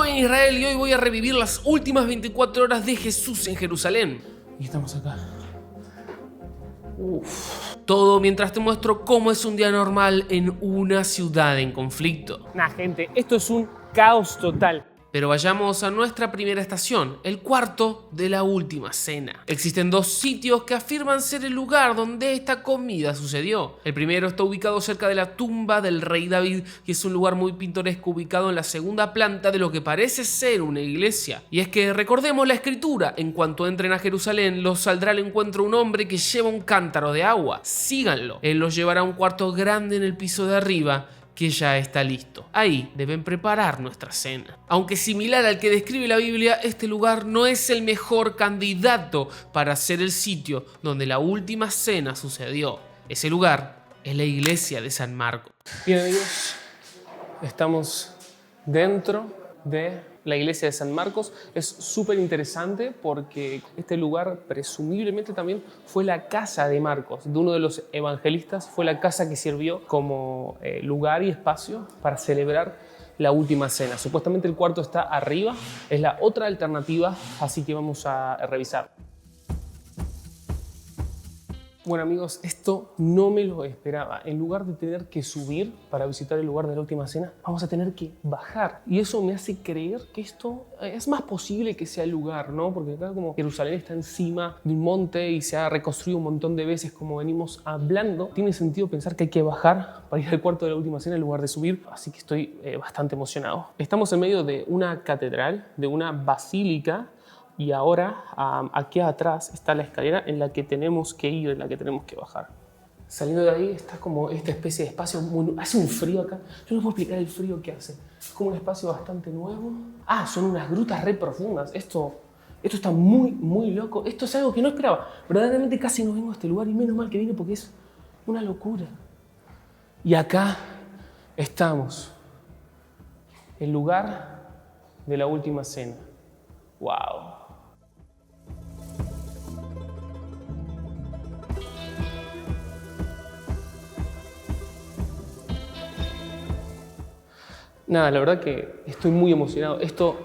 Todo bien, Israel, y hoy voy a revivir las últimas 24 horas de Jesús en Jerusalén. Y estamos acá. Todo mientras te muestro cómo es un día normal en una ciudad en conflicto. Nah, gente, esto es un caos total. Pero vayamos a nuestra primera estación, el cuarto de la última cena. Existen dos sitios que afirman ser el lugar donde esta comida sucedió. El primero está ubicado cerca de la tumba del rey David y es un lugar muy pintoresco ubicado en la segunda planta de lo que parece ser una iglesia. Y es que recordemos la escritura, en cuanto entren a Jerusalén los saldrá al encuentro un hombre que lleva un cántaro de agua. Síganlo. Él los llevará a un cuarto grande en el piso de arriba que ya está listo. Ahí deben preparar nuestra cena. Aunque similar al que describe la Biblia, este lugar no es el mejor candidato para ser el sitio donde la última cena sucedió. Ese lugar es la iglesia de San Marcos. Bien, amigos, estamos dentro de la iglesia de San Marcos. Es súper interesante porque este lugar presumiblemente también fue la casa de Marcos, de uno de los evangelistas. Fue la casa que sirvió como lugar y espacio para celebrar la última cena. Supuestamente el cuarto está arriba, es la otra alternativa, así que vamos a revisar. Bueno, amigos, esto no me lo esperaba. En lugar de tener que subir para visitar el lugar de la última cena, vamos a tener que bajar. Y eso me hace creer que esto es más posible que sea el lugar, ¿no? Porque acá como Jerusalén está encima de un monte y se ha reconstruido un montón de veces como venimos hablando, tiene sentido pensar que hay que bajar para ir al cuarto de la última cena en lugar de subir. Así que estoy bastante emocionado. Estamos en medio de una catedral, de una basílica. Y ahora, aquí atrás está la escalera en la que tenemos que ir, en la que tenemos que bajar. Saliendo de ahí está como esta especie de espacio. Hace un frío acá. Yo no puedo explicar el frío que hace. Es como un espacio bastante nuevo. Son unas grutas re profundas. Esto está muy, muy loco. Esto es algo que no esperaba. Verdaderamente casi no vengo a este lugar y menos mal que vine porque es una locura. Y acá estamos. El lugar de la última cena. ¡Wow! Nada, la verdad que estoy muy emocionado. Esto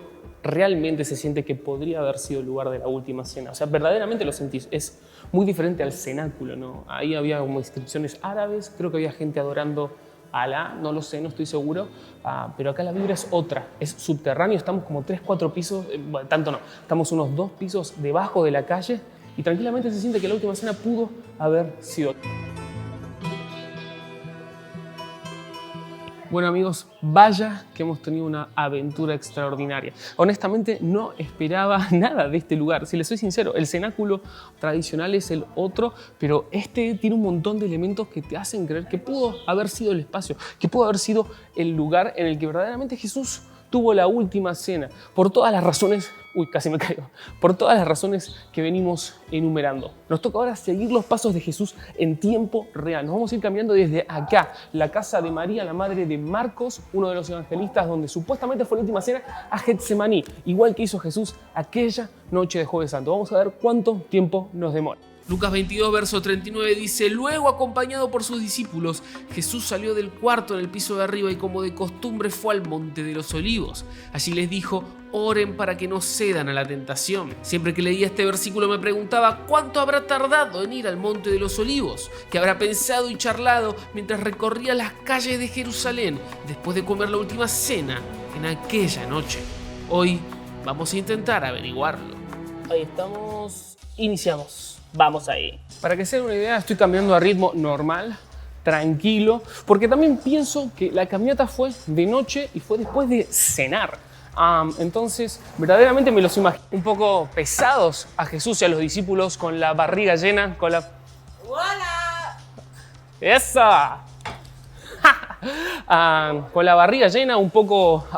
realmente se siente que podría haber sido el lugar de la última cena. O sea, verdaderamente lo sentís. Es muy diferente al cenáculo, ¿no? Ahí había como inscripciones árabes, creo que había gente adorando a Alá, no lo sé, no estoy seguro. Pero acá la vibra es otra, es subterráneo, estamos como 3-4 pisos, bueno, tanto no, estamos unos 2 pisos debajo de la calle y tranquilamente se siente que la última cena pudo haber sido. Bueno, amigos, vaya que hemos tenido una aventura extraordinaria. Honestamente no esperaba nada de este lugar, si les soy sincero. El cenáculo tradicional es el otro, pero este tiene un montón de elementos que te hacen creer que pudo haber sido el espacio, que pudo haber sido el lugar en el que verdaderamente Jesús tuvo la última cena, por todas las razones, casi me caigo, por todas las razones que venimos enumerando. Nos toca ahora seguir los pasos de Jesús en tiempo real. Nos vamos a ir caminando desde acá, la casa de María, la madre de Marcos, uno de los evangelistas, donde supuestamente fue la última cena, a Getsemaní, igual que hizo Jesús aquella noche de Jueves Santo. Vamos a ver cuánto tiempo nos demora. Lucas 22, verso 39 dice: luego, acompañado por sus discípulos, Jesús salió del cuarto en el piso de arriba y como de costumbre fue al monte de los olivos. Allí les dijo: oren para que no cedan a la tentación. Siempre que leía este versículo me preguntaba cuánto habrá tardado en ir al monte de los olivos, qué habrá pensado y charlado mientras recorría las calles de Jerusalén después de comer la última cena en aquella noche. Hoy vamos a intentar averiguarlo. Ahí estamos, iniciamos. Vamos ahí. Para que se den una idea, estoy cambiando a ritmo normal, tranquilo, porque también pienso que la caminata fue de noche y fue después de cenar. Entonces, verdaderamente me los imagino un poco pesados a Jesús y a los discípulos con la barriga llena, con la... ¡Hola! ¡Esa! Con la barriga llena, un poco,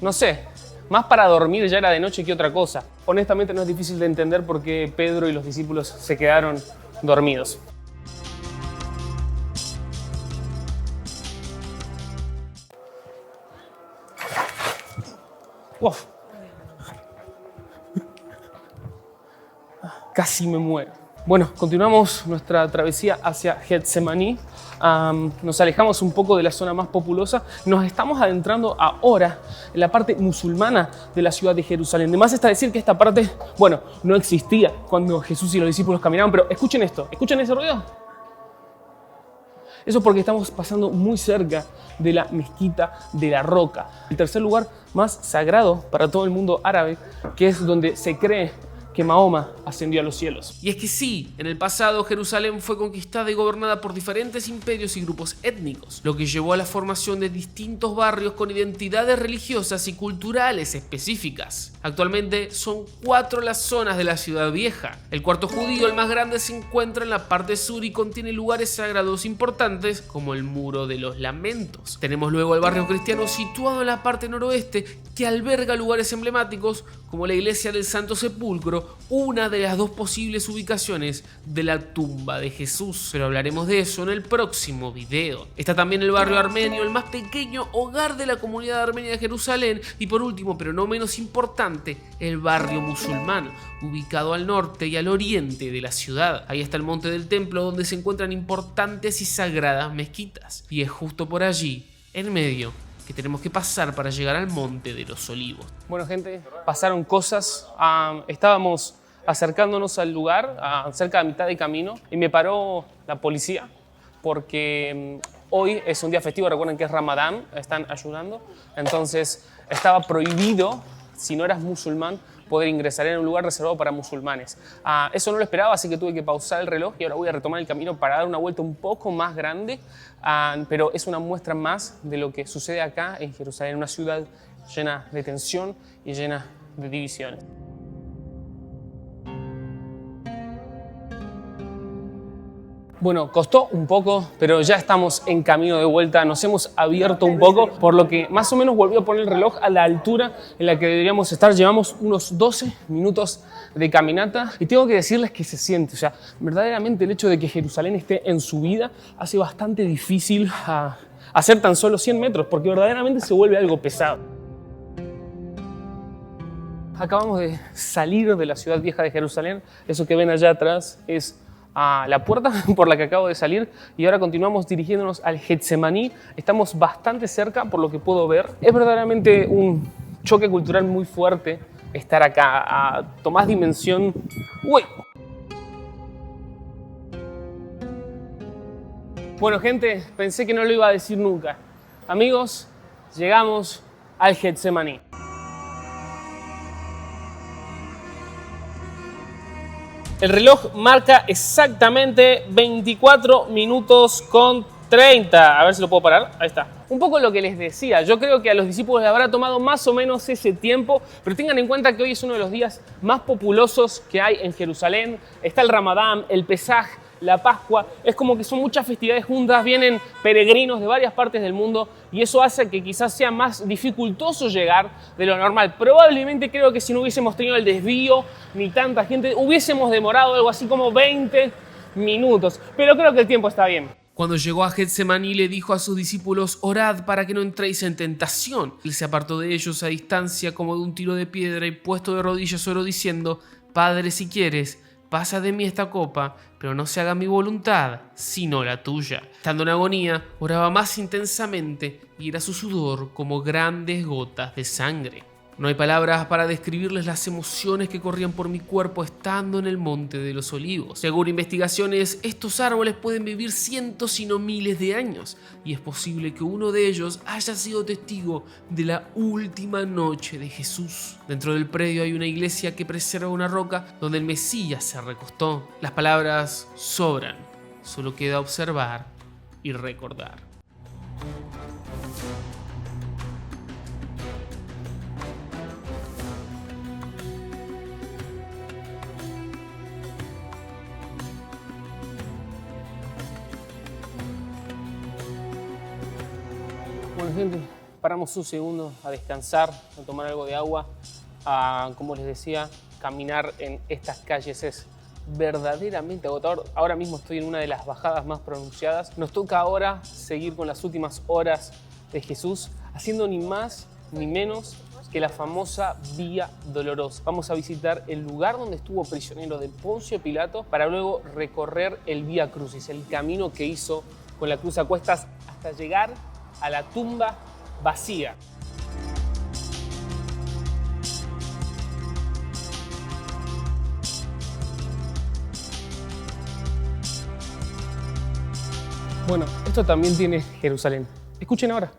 no sé, más para dormir, ya era de noche que otra cosa. Honestamente no es difícil de entender por qué Pedro y los discípulos se quedaron dormidos. Uf. Casi me muero. Bueno, continuamos nuestra travesía hacia Getsemaní. nos alejamos un poco de la zona más populosa, nos estamos adentrando ahora en la parte musulmana de la ciudad de Jerusalén. Además está decir que esta parte, bueno, no existía cuando Jesús y los discípulos caminaban, pero escuchen esto, ¿escuchen ese ruido? Eso es porque estamos pasando muy cerca de la mezquita de la Roca, el tercer lugar más sagrado para todo el mundo árabe, que es donde se cree que Mahoma ascendió a los cielos. Y es que sí, en el pasado Jerusalén fue conquistada y gobernada por diferentes imperios y grupos étnicos, lo que llevó a la formación de distintos barrios con identidades religiosas y culturales específicas. Actualmente son 4 las zonas de la ciudad vieja. El cuarto judío, el más grande, se encuentra en la parte sur y contiene lugares sagrados importantes como el Muro de los Lamentos. Tenemos luego el barrio cristiano situado en la parte noroeste, que alberga lugares emblemáticos como la iglesia del Santo Sepulcro, una de las 2 posibles ubicaciones de la tumba de Jesús, pero hablaremos de eso en el próximo video. Está también el barrio armenio, el más pequeño hogar de la comunidad armenia de Jerusalén, y por último, pero no menos importante, el barrio musulmán, ubicado al norte y al oriente de la ciudad. Ahí está el monte del templo, donde se encuentran importantes y sagradas mezquitas, y es justo por allí, en medio, que tenemos que pasar para llegar al Monte de los Olivos. Bueno, gente, pasaron cosas. Estábamos acercándonos al lugar, cerca de mitad de camino, y me paró la policía porque hoy es un día festivo. Recuerden que es Ramadán, están ayunando. Entonces estaba prohibido, si no eras musulmán, poder ingresar en un lugar reservado para musulmanes. Eso no lo esperaba, así que tuve que pausar el reloj y ahora voy a retomar el camino para dar una vuelta un poco más grande, pero es una muestra más de lo que sucede acá en Jerusalén, una ciudad llena de tensión y llena de divisiones. Bueno, costó un poco, pero ya estamos en camino de vuelta, nos hemos abierto un poco, por lo que más o menos volví a poner el reloj a la altura en la que deberíamos estar. Llevamos unos 12 minutos de caminata y tengo que decirles que se siente, o sea, verdaderamente el hecho de que Jerusalén esté en subida hace bastante difícil hacer tan solo 100 metros, porque verdaderamente se vuelve algo pesado. Acabamos de salir de la ciudad vieja de Jerusalén, eso que ven allá atrás es la puerta por la que acabo de salir, y ahora continuamos dirigiéndonos al Getsemaní. Estamos bastante cerca por lo que puedo ver. Es verdaderamente un choque cultural muy fuerte estar acá. Tomás dimensión. ¡Uy! Bueno, gente, pensé que no lo iba a decir nunca. Amigos, llegamos al Getsemaní. El reloj marca exactamente 24 minutos con 30. A ver si lo puedo parar. Ahí está. Un poco lo que les decía. Yo creo que a los discípulos les habrá tomado más o menos ese tiempo, pero tengan en cuenta que hoy es uno de los días más populosos que hay en Jerusalén. Está el Ramadán, el Pesaj, la Pascua. Es como que son muchas festividades juntas, vienen peregrinos de varias partes del mundo y eso hace que quizás sea más dificultoso llegar de lo normal. Probablemente creo que si no hubiésemos tenido el desvío ni tanta gente, hubiésemos demorado algo así como 20 minutos, pero creo que el tiempo está bien. Cuando llegó a Getsemaní le dijo a sus discípulos: orad para que no entréis en tentación. Él se apartó de ellos a distancia como de un tiro de piedra y puesto de rodillas oró diciendo: Padre, si quieres, pasa de mí esta copa, pero no se haga mi voluntad, sino la tuya. Estando en agonía, oraba más intensamente y era su sudor como grandes gotas de sangre. No hay palabras para describirles las emociones que corrían por mi cuerpo estando en el Monte de los Olivos. Según investigaciones, estos árboles pueden vivir cientos si no miles de años, y es posible que uno de ellos haya sido testigo de la última noche de Jesús. Dentro del predio hay una iglesia que preserva una roca donde el Mesías se recostó. Las palabras sobran, solo queda observar y recordar. Bueno, gente, paramos un segundo a descansar, a tomar algo de agua. Como les decía, caminar en estas calles es verdaderamente agotador. Ahora mismo estoy en una de las bajadas más pronunciadas. Nos toca ahora seguir con las últimas horas de Jesús, haciendo ni más ni menos que la famosa Vía Dolorosa. Vamos a visitar el lugar donde estuvo prisionero de Poncio Pilato para luego recorrer el Vía Crucis, el camino que hizo con la cruz a cuestas hasta llegar a la tumba vacía. Bueno, esto también tiene Jerusalén. Escuchen ahora.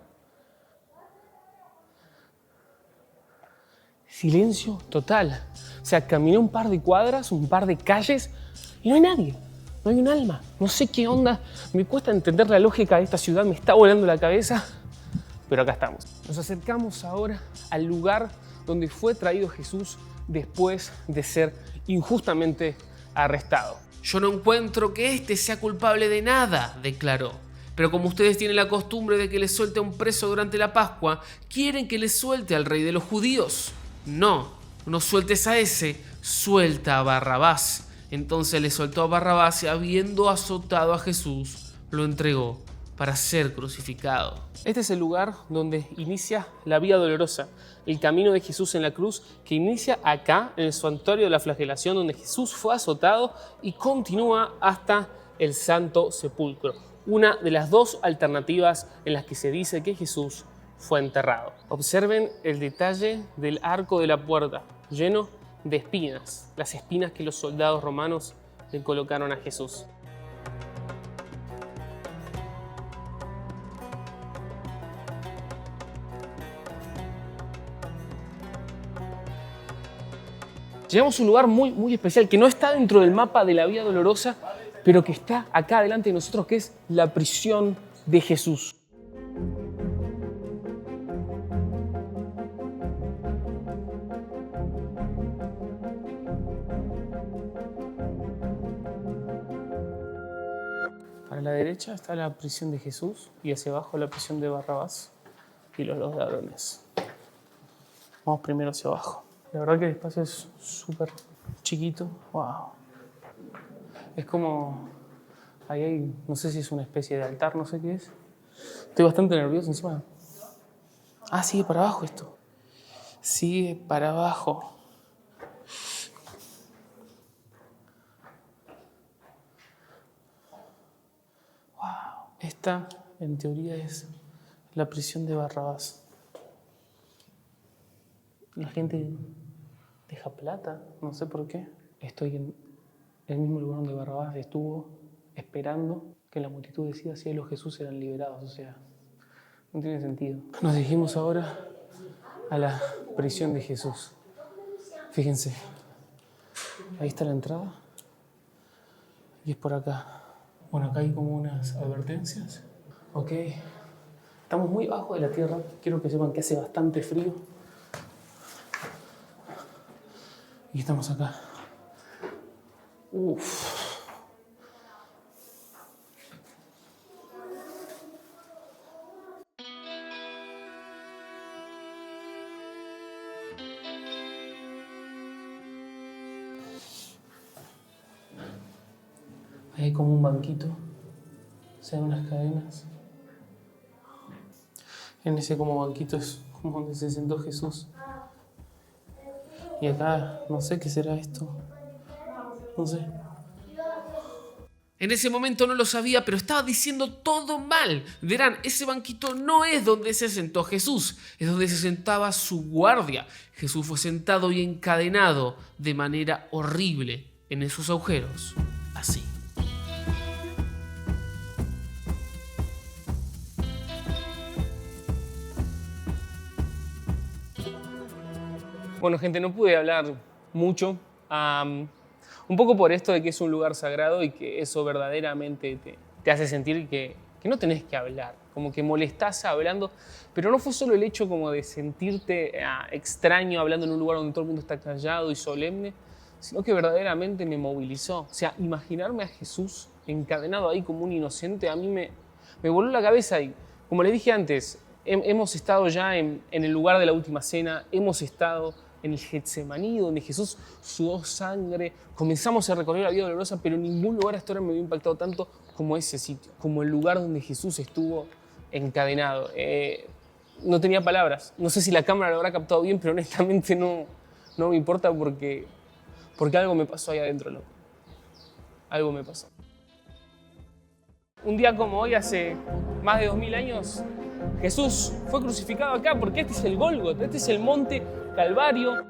Silencio total. O sea, caminé un par de cuadras, un par de calles y no hay nadie. No hay un alma. No sé qué onda. Me cuesta entender la lógica de esta ciudad. Me está volando la cabeza. Pero acá estamos. Nos acercamos ahora al lugar donde fue traído Jesús después de ser injustamente arrestado. Yo no encuentro que este sea culpable de nada, declaró. Pero como ustedes tienen la costumbre de que les suelte a un preso durante la Pascua, ¿quieren que les suelte al rey de los judíos? No, no sueltes a ese, suelta a Barrabás. Entonces le soltó a Barrabás y habiendo azotado a Jesús, lo entregó para ser crucificado. Este es el lugar donde inicia la Vía Dolorosa, el camino de Jesús en la cruz, que inicia acá, en el santuario de la flagelación, donde Jesús fue azotado y continúa hasta el Santo Sepulcro, una de las dos alternativas en las que se dice que Jesús fue enterrado. Observen el detalle del arco de la puerta, lleno de espinas, las espinas que los soldados romanos le colocaron a Jesús. Llegamos a un lugar muy especial que no está dentro del mapa de la Vía Dolorosa, pero que está acá delante de nosotros, que es la prisión de Jesús. Para la derecha está la prisión de Jesús y hacia abajo la prisión de Barrabás y los dos ladrones. Vamos primero hacia abajo. La verdad que el espacio es súper chiquito. Wow. Es como... Ahí hay, no sé si es una especie de altar, no sé qué es. Estoy bastante nervioso encima. Ah, sigue para abajo esto. Sigue para abajo. Wow. Esta, en teoría, es la prisión de Barrabás. La gente deja plata, no sé por qué. Estoy en el mismo lugar donde Barrabás estuvo esperando que la multitud decida si él o Jesús eran liberados. O sea, no tiene sentido. Nos dirigimos ahora a la prisión de Jesús. Fíjense, ahí está la entrada y es por acá. Bueno, acá hay como unas advertencias. Ok, estamos muy bajo de la tierra. Quiero que sepan que hace bastante frío. Y estamos acá. Uf. Ahí hay como un banquito. Se ven unas cadenas. En ese como banquito es como donde se sentó Jesús. Y acá, no sé qué será esto. No sé. En ese momento no lo sabía, pero estaba diciendo todo mal. Verán, ese banquito no es donde se sentó Jesús, es donde se sentaba su guardia. Jesús fue sentado y encadenado de manera horrible en esos agujeros, así. Bueno, gente, no pude hablar mucho. Un poco por esto de que es un lugar sagrado y que eso verdaderamente te hace sentir que no tenés que hablar, como que molestás hablando, pero no fue solo el hecho como de sentirte extraño hablando en un lugar donde todo el mundo está callado y solemne, sino que verdaderamente me movilizó. O sea, imaginarme a Jesús encadenado ahí como un inocente, a mí me voló la cabeza y, como les dije antes, hemos estado ya en el lugar de la última cena, hemos estado en el Getsemaní, donde Jesús sudó sangre. Comenzamos a recorrer la Vía Dolorosa, pero en ningún lugar hasta ahora me había impactado tanto como ese sitio, como el lugar donde Jesús estuvo encadenado. No tenía palabras. No sé si la cámara lo habrá captado bien, pero honestamente no me importa porque algo me pasó ahí adentro, loco. Algo me pasó. un día como hoy, hace más de 2000 años, Jesús fue crucificado acá porque este es el Gólgota, este es el monte Calvario.